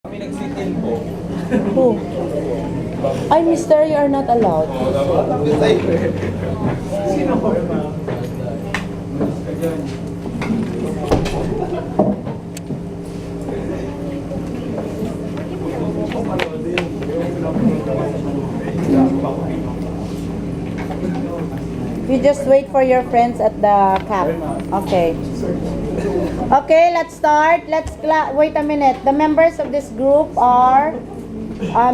Kami nag-sit-in po. Who? Ay, mister, you are not allowed. Sino po? You just wait for your friends at the cap. Okay. Okay, let's start. Wait a minute. The members of this group are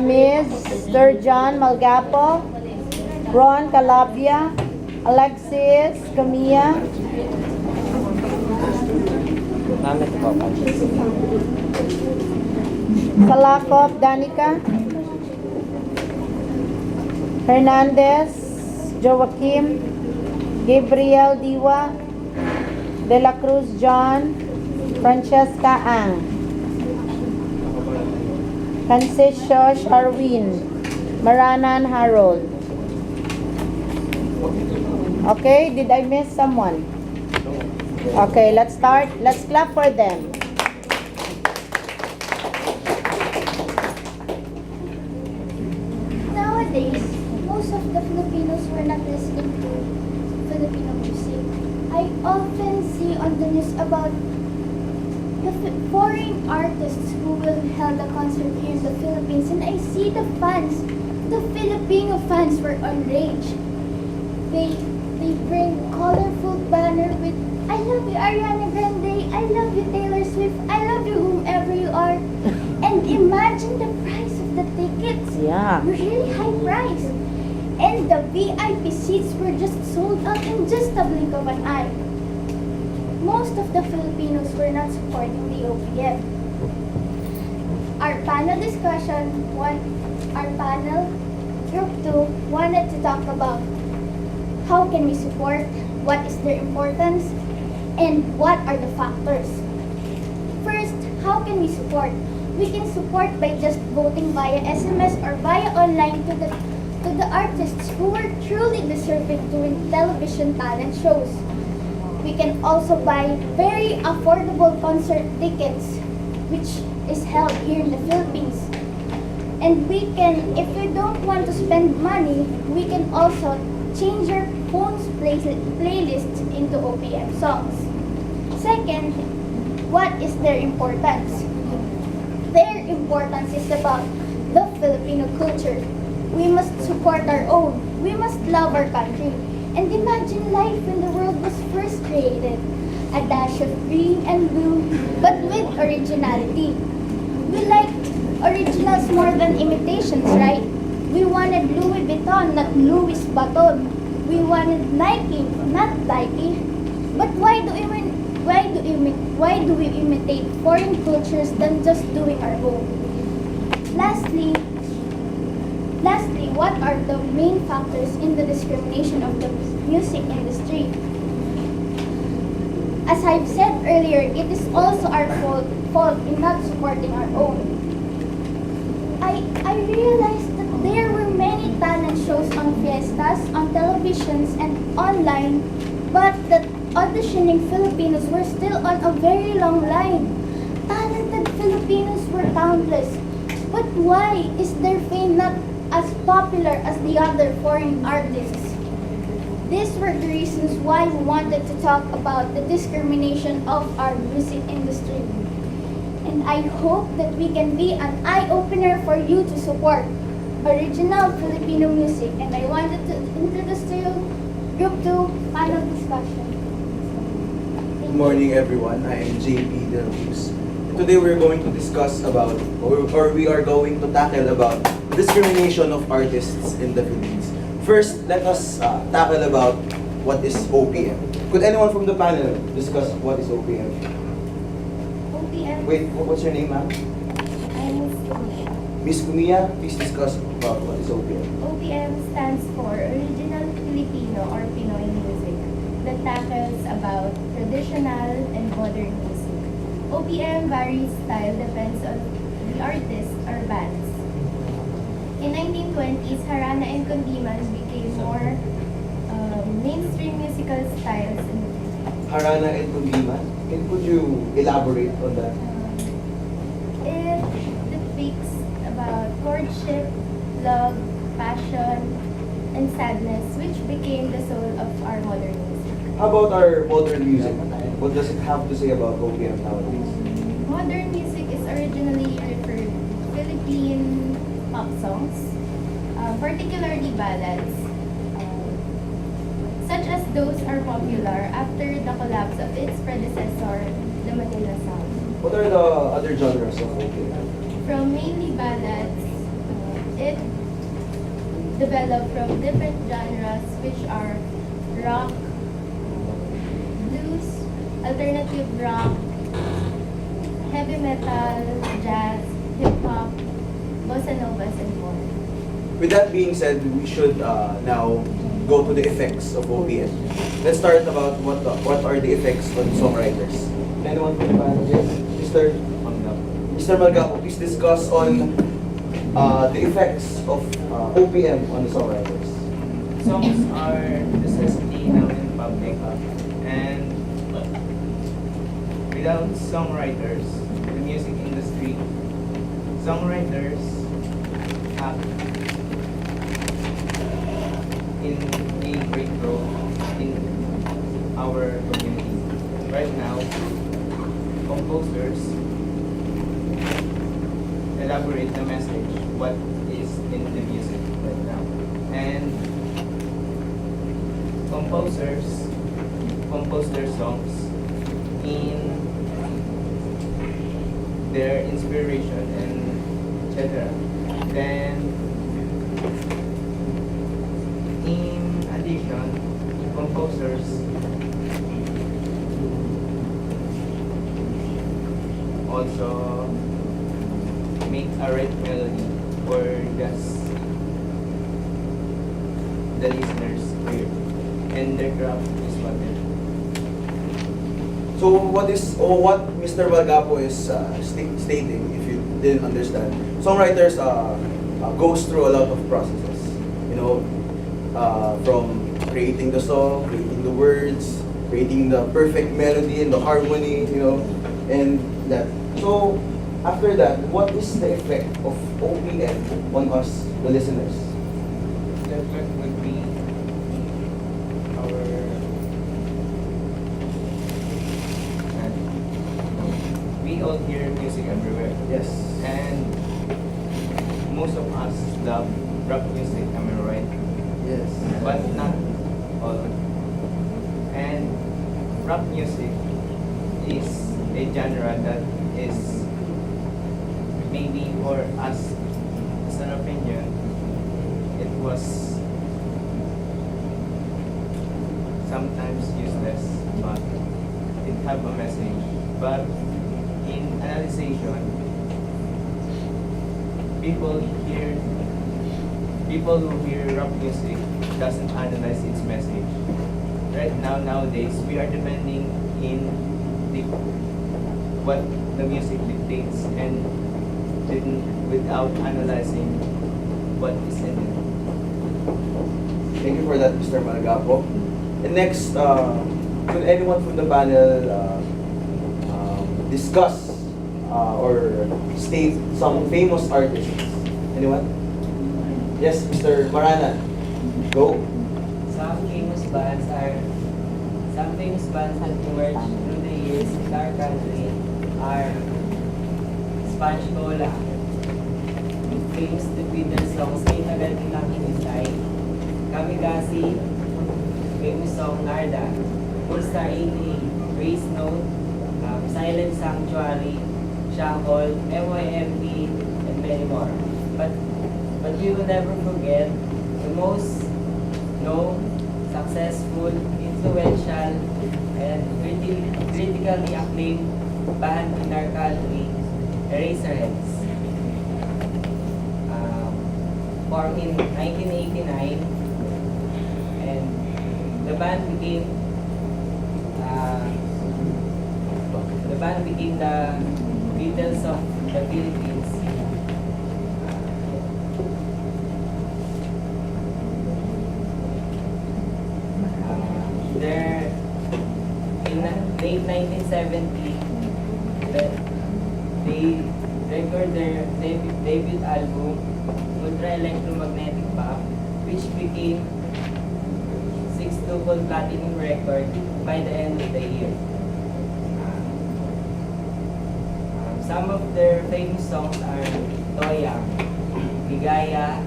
Mr. John Malgapo, Ron Calabia, Alexis Camilla, Salakov Danica, Hernandez Joaquim, Gabriel Diwa, De La Cruz John, Chezca Ang, Francisco Sharwin, Maranan Harold. Okay, did I miss someone? Okay, let's start. Let's clap for them. Nowadays, most of the Filipinos were not listening to Filipino music. I often see on the news about the foreign artists who will held a concert here in the Philippines, and I see the fans, the Filipino fans were enraged. They bring colorful banner with "I love you Ariana Grande, I love you Taylor Swift, I love you whomever you are," and imagine the price of the tickets. Yeah. Really high price. And the VIP seats were just sold out in just a blink of an eye. Most of the Filipinos were not supporting the OPM. Our panel group 2 wanted to talk about how can we support, what is their importance, and what are the factors. First, how can we support? We can support by just voting via SMS or via online to the artists who are truly deserving to win television talent shows. We can also buy very affordable concert tickets, which is held here in the Philippines. And we can, if we don't want to spend money, we can also change your phone's playlist into OPM songs. Second, what is their importance? Their importance is about the Filipino culture. We must support our own. We must love our country. And imagine life when the world was first created. A dash of green and blue, but with originality. We liked originals more than imitations, right? We wanted Louis Vuitton, not Louis Vuitton. We wanted Nike, not Nike. But why do we imitate foreign cultures than just doing our own? Lastly, what are the main factors in the discrimination of the music industry? As I've said earlier, it is also our fault in not supporting our own. I realized that there were many talent shows on fiestas, on televisions, and online, but that auditioning Filipinos were still on a very long line. Talented Filipinos were countless, but why is their fame not as popular as the other foreign artists? These were the reasons why we wanted to talk about the discrimination of our music industry. And I hope that we can be an eye-opener for you to support original Filipino music. And I wanted to introduce to you Group 2 panel discussion. Good morning, everyone. I am JP Del Cruz. Today we're going to discuss about, or we are going to tackle about discrimination of artists in the Philippines. First, let us tackle about what is OPM. Could anyone from the panel discuss what is OPM? OPM. Wait, what's your name, ma'am? I'm Kumia. Miss Kumia, please discuss about what is OPM. OPM stands for Original Filipino or Pinoy Music that tackles about traditional and modern music. OPM varies style depends on the artist or bands. In 1920s, Harana and Kundiman became more mainstream musical styles in the Philippines. Harana and Kundiman. And could you elaborate on that? In the hardship, love, passion, and sadness, which became the soul of our modern music. How about our modern music? What does it have to say about OPM nowadays? Modern music is originally referred to Philippine pop songs, particularly ballads, such as those are popular after the collapse of its predecessor, the Manila Sound. What are the other genres of OPM? From mainly ballads, it developed from different genres which are rock, blues, alternative rock, heavy metal, jazz, hip-hop, bossa novas, and more. With that being said, we should now go to the effects of OPM. Let's start about what are the effects on songwriters. Anyone from the panel? Yes, Mr. Malgapo, please discuss on the effects of OPM on the songwriters. Songs are necessity now in public, and without songwriters, the music industry, songwriters have in a great role in our community. Right now, composers elaborate the message, what is in the music right now. And composers compose their songs in their inspiration and etc. Then, in addition, composers also make a right melody for just the listeners hear, and their craft is what it. So what Mr. Malgapo is stating, if you didn't understand, songwriters goes through a lot of processes. You know, from creating the song, creating the words, creating the perfect melody and the harmony, you know, and that. So after that, what is the effect of OPM on us, the listeners? The effect would be our we all hear music everywhere, Yes. and most of us love rock music, am I right? Yes. But not all. And rock music is a genre that is maybe for us as an opinion, it was sometimes useless, but it have a message. But in analyzation, people who hear rock music doesn't analyze its message. Right now, nowadays, we are depending in what the music dictates and without analyzing what is in it. Thank you for that, Mr. Malgapo. And next, could anyone from the panel discuss or state some famous artists? Anyone? Yes, Mr. Marana. Go. Some famous bands have emerged through the years in our country are Sponge Cola, famous with their songs May Tagal Kitang Hinintay, Kamigasi, famous song Narda, All-Star 88, Race Note, Silent Sanctuary, Shackle, MYMP, and many more. But we will never forget the most known, successful, influential, and critically acclaimed band in our country, Eraserheads. Formed in 1989, and the band became the Beatles of the Philippines. There, in late 1970, they record their debut debut album, Ultra Electromagnetic Pop, which became 6 gold platinum record by the end of the year. Some of their famous songs are Toya, Ligaya,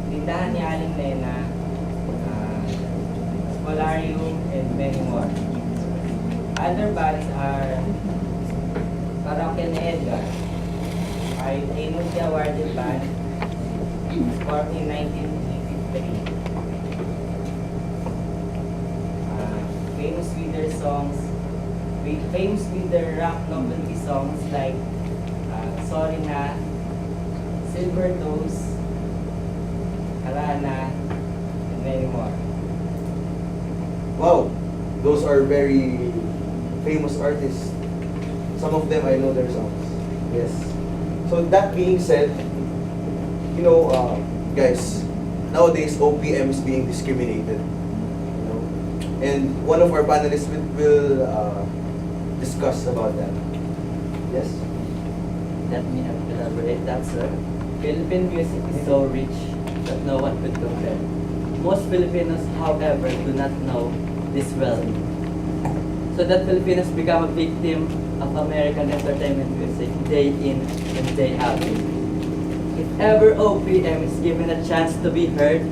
Tindahan ni Aling Nena, Polarium, and many more. Other bands are Parokya ni Edgar, ay a multi-awarded band formed in 1983. Famous with their songs, famous with their rock novelty songs like Sorry Na, Silver Toes, Harana, and many more. Wow, those are very famous artists. Some of them I know their songs. Yes. So that being said, you know, guys, nowadays OPM is being discriminated. You know, and one of our panelists will discuss about that. Yes. Let me elaborate that, sir. Philippine music is so rich that no one could compare. Most Filipinos, however, do not know this well. So that Filipinos become a victim of American entertainment music day in and day out. If ever OPM is given a chance to be heard,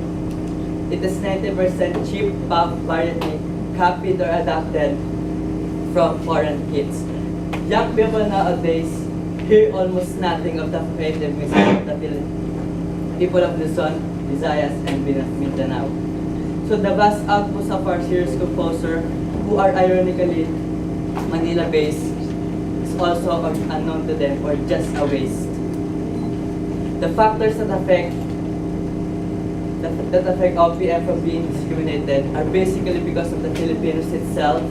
it is 90% cheap pop variety copied or adapted from foreign hits. Young people nowadays hear almost nothing of the creative music of the people of Luzon, Visayas, and Mindanao. So the vast outputs of our serious composer, who are ironically Manila-based, is also unknown to them or just a waste. The factors that affect OPM from being discriminated are basically because of the Filipinos itself,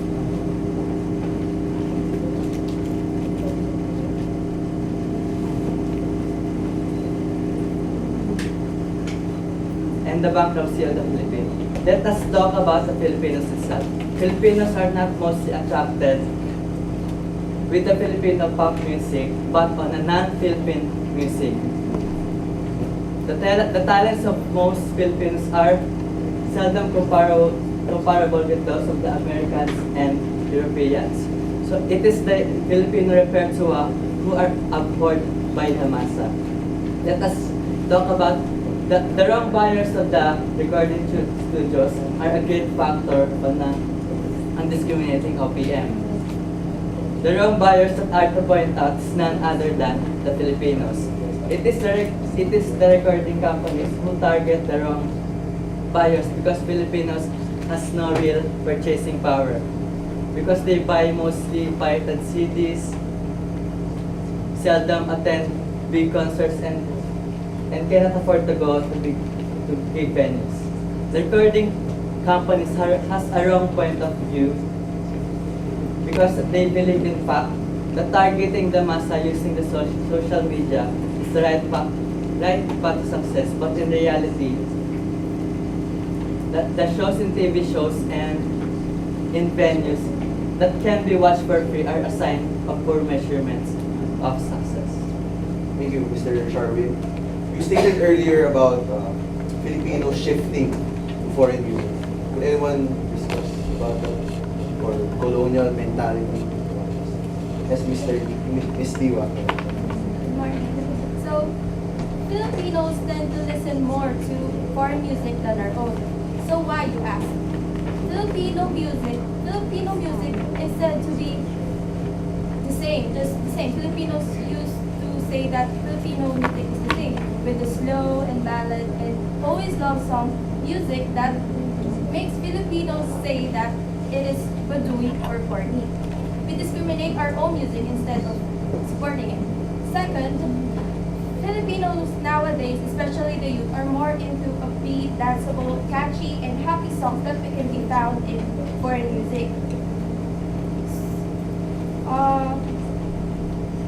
and the bankruptcy of the Philippines. Let us talk about the Filipinos itself. Filipinos are not mostly attracted with the Filipino pop music, but on a non-Philippine music. The talents of most Filipinos are seldom comparable with those of the Americans and Europeans. So it is the Filipino repertoire who are abhorred by the massa. Let us talk about the wrong buyers of the recording studios are a great factor on discriminating OPM. The wrong buyers that are to point out is none other than the Filipinos. It is the recording companies who target the wrong buyers because Filipinos has no real purchasing power. Because they buy mostly pirated CDs, seldom attend big concerts, and cannot afford to go to big venues. The recording companies has a wrong point of view because they believe in fact that targeting the massa using the social media is the right path to success. But in reality, the shows in TV shows and in venues that can be watched for free are a sign of poor measurements of success. Thank you, Mr. Charwin. You stated earlier about Filipinos shifting to foreign music. Could anyone discuss about that? Or colonial mentality? Yes, Miss Diwa. Good morning. So, Filipinos tend to listen more to foreign music than our own. So why, you ask? Filipino music is said to be the same, just the same. Filipinos used to say that Filipino music is the same, with the slow and ballad and always love song music that makes Filipinos say that it is badui or corny. We discriminate our own music instead of supporting it. Second, Filipinos nowadays, especially the youth, are more into upbeat, danceable, catchy, and happy songs that we can be found in foreign music.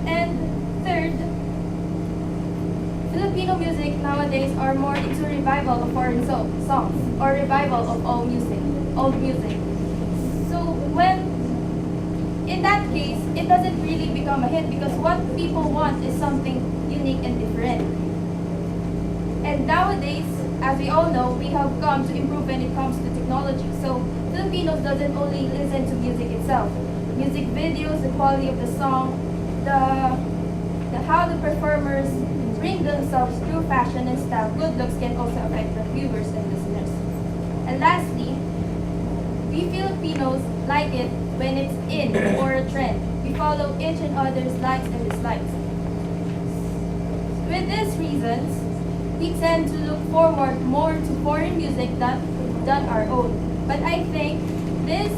And third, Filipino music nowadays are more into revival of foreign songs or revival of old music. So in that case, it doesn't really become a hit because what people want is something unique and different. And nowadays, as we all know, we have come to improve when it comes to technology. So Filipinos doesn't only listen to music itself. Music videos, the quality of the song, the how the performers bring themselves through fashion and style, good looks can also affect the viewers and listeners. And lastly, we Filipinos like it when it's in or a trend. We follow each and other's likes and dislikes. With these reasons, we tend to look forward more to foreign music than our own. But I think this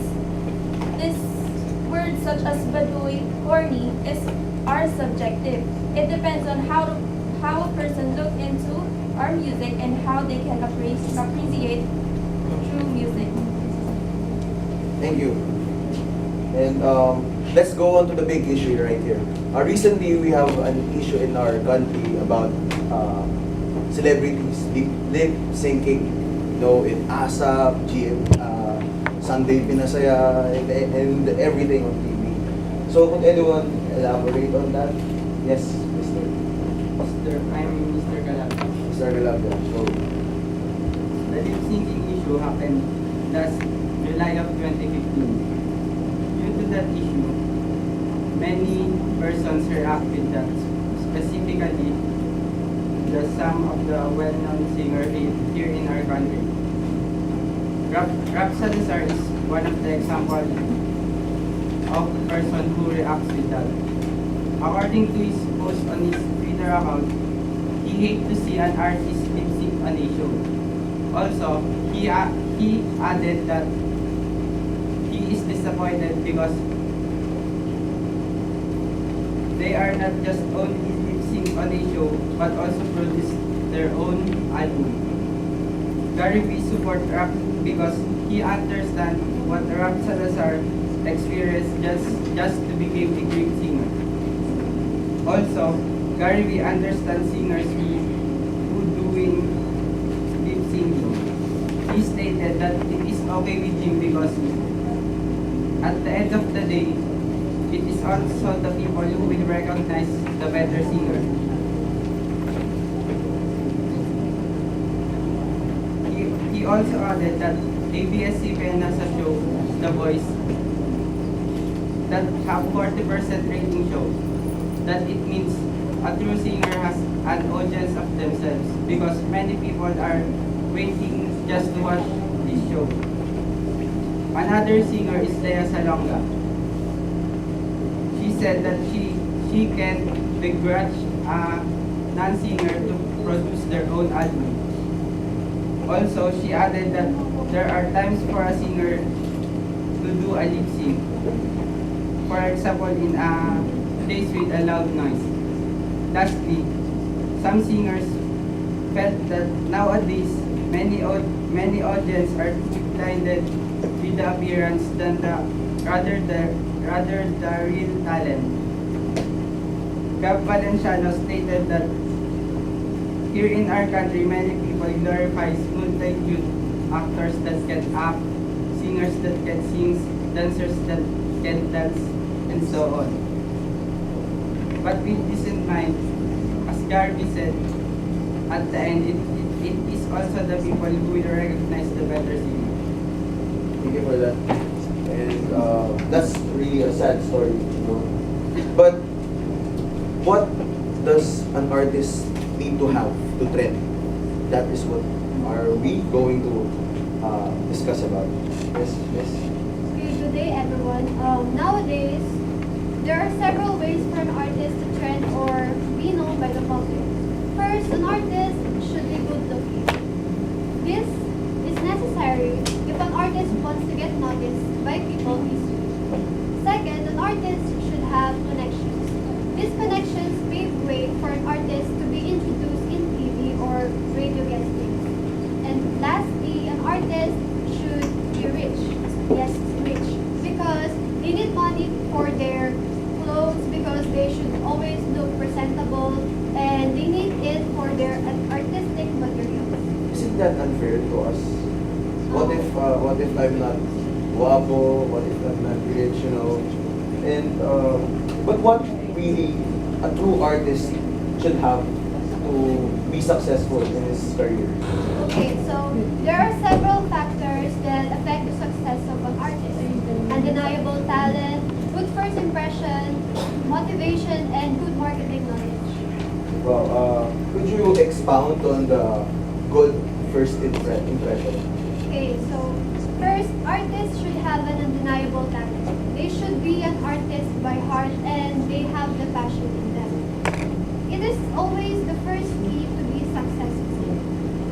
words such as baduy, corny are subjective. It depends on how a person look into our music and how they can appreciate true music. Thank you. And let's go on to the big issue right here. Recently, we have an issue in our country about celebrities lip syncing. You know, in ASAP, Sunday Pinasaya, and everything on TV. So, could anyone elaborate on that? Yes, Mr. I'm Mr. Galap. Mr. Galabia. So, The lip syncing issue happened last July of 2015. Due to that issue, many persons reacted that, specifically some of the well-known singers here in our country. Rap Salazar is one of the examples of a person who reacts with that. According to his post on his Twitter account, he hates to see an artist lip sync on a show. Also, he added that he is disappointed because they are not just only lip sync on a show but also produce their own album. Gary V support rap because he understands what Rap Salazar experienced just to become a great singer. Also, Gary V understands singers who doing lip syncing. He stated that it is okay with him because at the end of the day, it is also the people who will recognize the better singer. He also added that ABS-CBN has a show, The Voice, that have 40% rating show. That it means a true singer has an audience of themselves because many people are waiting just to watch this show. Another singer is Lea Salonga. She said that she can begrudge a non-singer to produce their own album. Also, she added that there are times for a singer to do a lip sync. For example, in a place with a loud noise. Lastly, some singers felt that nowadays many audience are blinded with the appearance than rather the real talent. Gab Valenciano stated that here in our country, many people glorify multitude actors that can act, singers that can sing, dancers that can dance, and so on. But with this in mind, as Garvey said, at the end, it is also the people who will recognize the better singer. thank you for that. And that's really a sad story, you know. But what does an artist need to have to trend? That is what are we going to discuss about. Yes, yes. Okay, good day everyone. Nowadays, there are several ways for an artist to trend or be known by the public. First, an artist should be good looking. This is necessary if an artist wants to get noticed by people easily. Second, an artist should have connections. These connections pave way for an artist to be introduced in TV or radio guestings. And lastly, an artist should be rich. Yes, rich. Because they need money for their clothes because they should always look presentable and they need it for their artistic materials. Isn't that unfair to us? What if I'm not guapo? What if I'm not rich? You know, and but what really a true artist should have to be successful in his career? Okay, so there are several factors that affect the success of an artist. Undeniable talent, good first impression, motivation, and good marketing knowledge. Well, could you expound on the good first impression? Okay, so first, artists should have an undeniable talent. They should be an artist by heart and they have the passion in them. It is always the first key to be successful.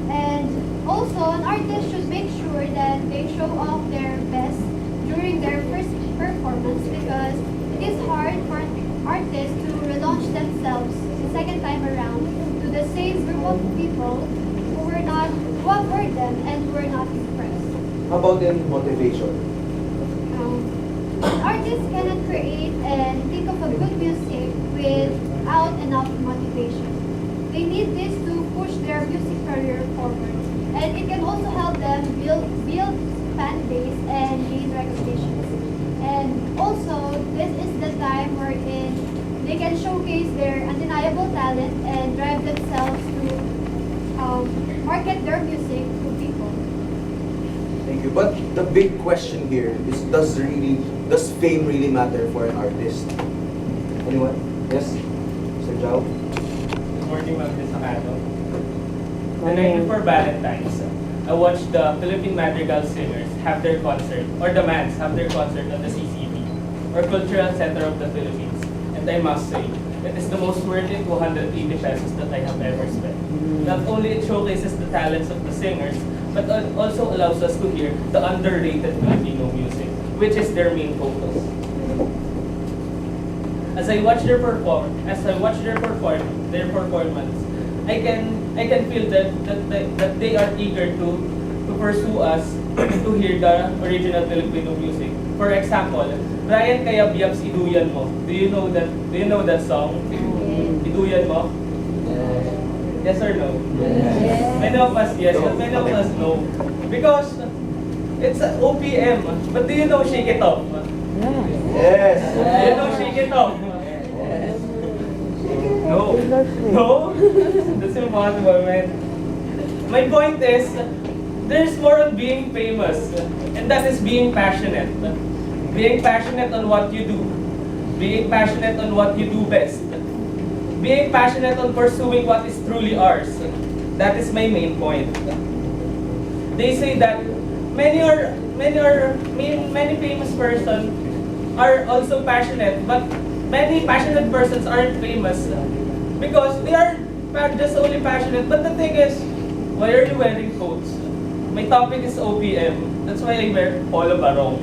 And also, an artist should make sure that they show off their best during their first performance because it is hard for artists to relaunch themselves the second time around to the same group of people who have heard them and who were not impressed. How about in motivation? Artists cannot create and think of a good music without enough motivation. They need this to push their music career forward. And it can also help them build fan base and gain recognition. And also, this is the time wherein they can showcase their undeniable talent and drive themselves to market their music to people. Thank you. But the big question here is, does fame really matter for an artist? Anyone? Yes? Mr. Zhao? Good morning, Ma'am Desacado. The night before Valentine's, I watched the Philippine Madrigal Singers have their concert, or the Mans have their concert on the CCP, or Cultural Center of the Philippines. And I must say, it is the most worth it 280 pesos that I have ever spent. Not only it showcases the talents of the singers, but also allows us to hear the underrated Filipino music, which is their main focus. As I watch their performance, I can feel that they are eager to pursue us to hear the original Filipino music. For example, Brian Kayabyab's Iduyan Mo. Do you know that song? Iduyan Mo? Yes or no? Yes. Many of us yes, but many of us no. Because it's OPM. But do you know Shake It Off? Yes! Do you know Shake It Off? No. No? That's impossible, man. My point is, there's more on being famous. And that is being passionate. Being passionate on what you do. Being passionate on what you do best. Being passionate on pursuing what is truly ours. That is my main point. They say that many famous persons are also passionate, but many passionate persons aren't famous because they are just only passionate. But the thing is, why are you wearing coats? My topic is OPM. That's why I wear Polo Barong.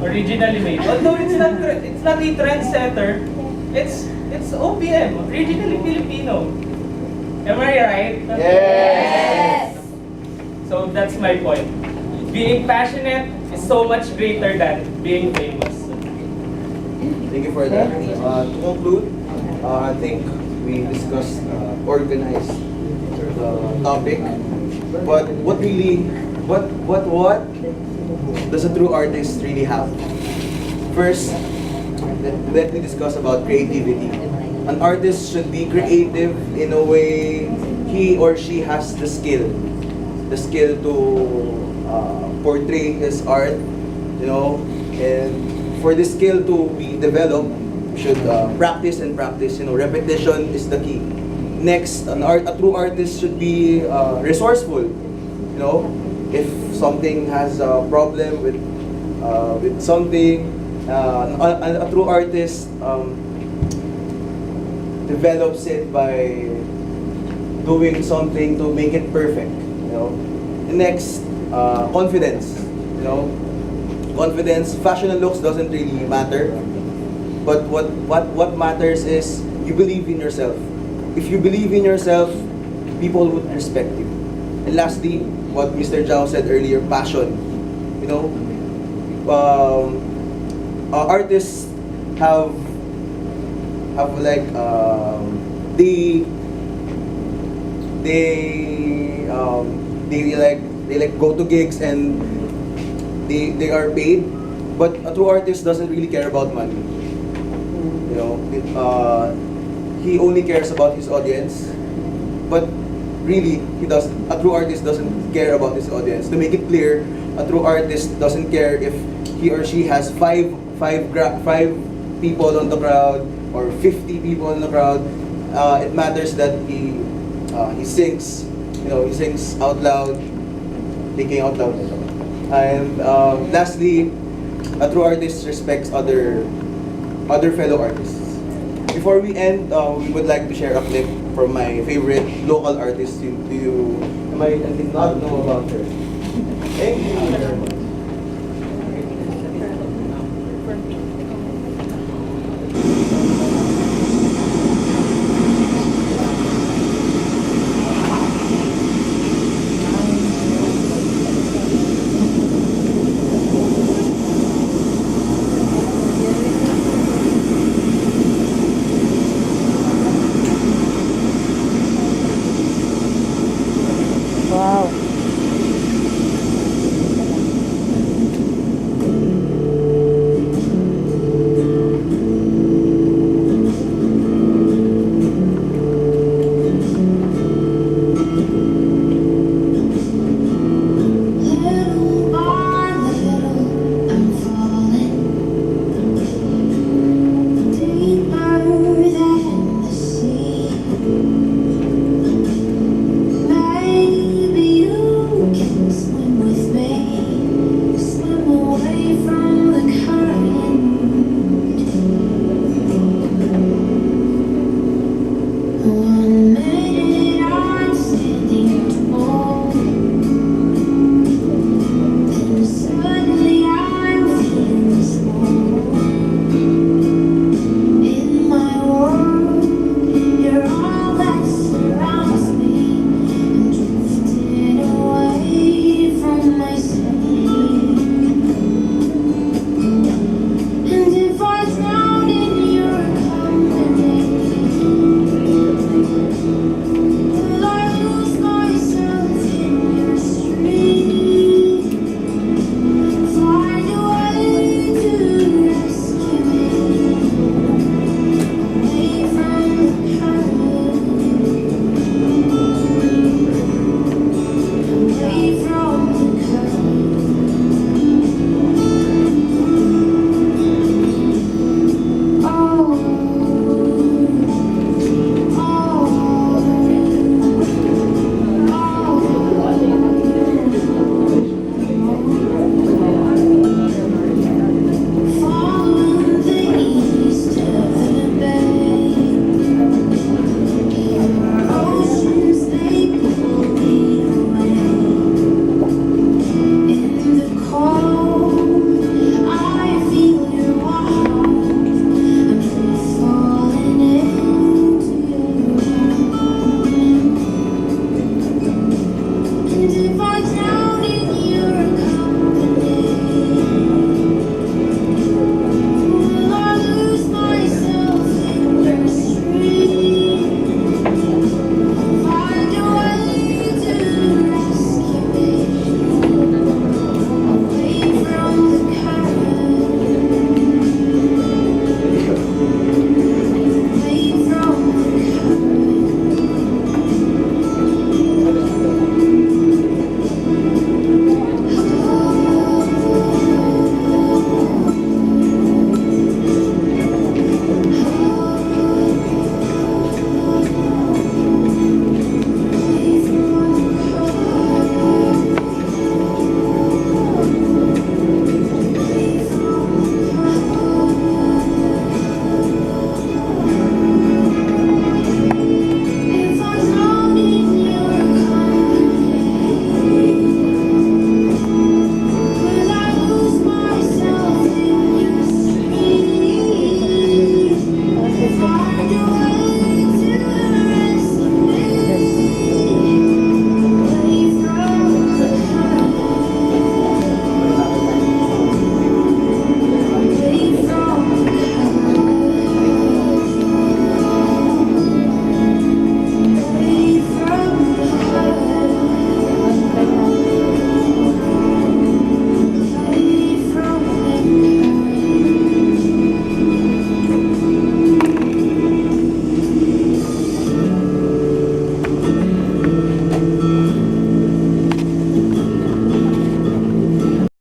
Originally made. Although it's not a trendsetter, it's OPM, originally Filipino. Am I right? Yes! So that's my point. Being passionate is so much greater than being famous. Thank you for that. To conclude, I think we discussed organized topic, but what does a true artist really have? First, let me discuss about creativity. An artist should be creative in a way he or she has the skill to portray his art, and for this skill to be developed, you should practice and practice. Repetition is the key. Next, a true artist should be resourceful. If something has a problem with something, a true artist develops it by doing something to make it perfect. Next, confidence. Confidence. Fashion and looks doesn't really matter, but what matters is you believe in yourself. If you believe in yourself, people would respect you. And lastly, what Mr. Zhao said earlier, passion. Artists have like they go to gigs and they are paid, but a true artist doesn't really care about money. he only cares about his audience, but really, a true artist doesn't care about his audience. To make it clear, a true artist doesn't care if he or she has five people on the crowd or 50 people in the crowd. It matters that he sings, he sings out loud, thinking out loud. And lastly, a true artist respects other fellow artists. Before we end, we would like to share a clip from my favorite local artist. I did not know about her. Thank you very much.